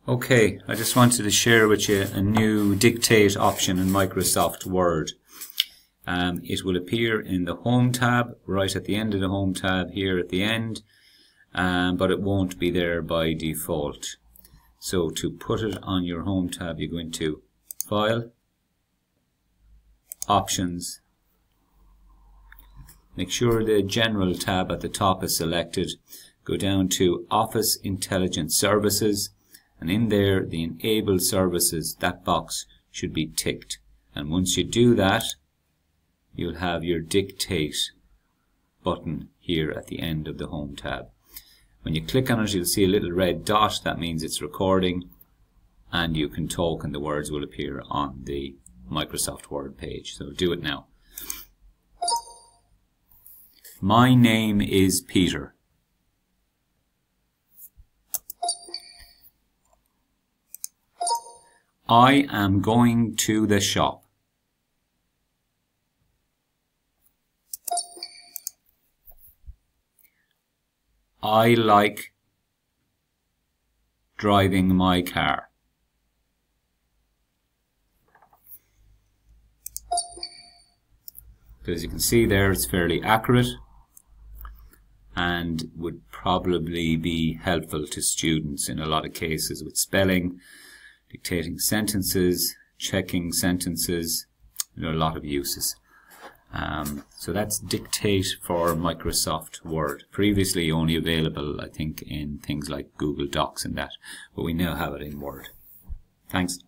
Okay, I just wanted to share with you a new dictate option in Microsoft Word. It will appear in the Home tab, right at the end of the Home tab here at the end, but it won't be there by default. So to put it on your Home tab, you go into File, Options. Make sure the General tab at the top is selected. Go down to Office Intelligent Services. And in there, the Enable Services, that box should be ticked. And once you do that, you'll have your Dictate button here at the end of the Home tab. When you click on it, you'll see a little red dot. That means it's recording, and you can talk and the words will appear on the Microsoft Word page. So do it now. My name is Peter. I am going to the shop. I like driving my car. So as you can see there, it's fairly accurate and would probably be helpful to students in a lot of cases with spelling, dictating sentences, checking sentences. There are a lot of uses. So that's Dictate for Microsoft Word. Previously only available, I think, in things like Google Docs and that, but we now have it in Word. Thanks.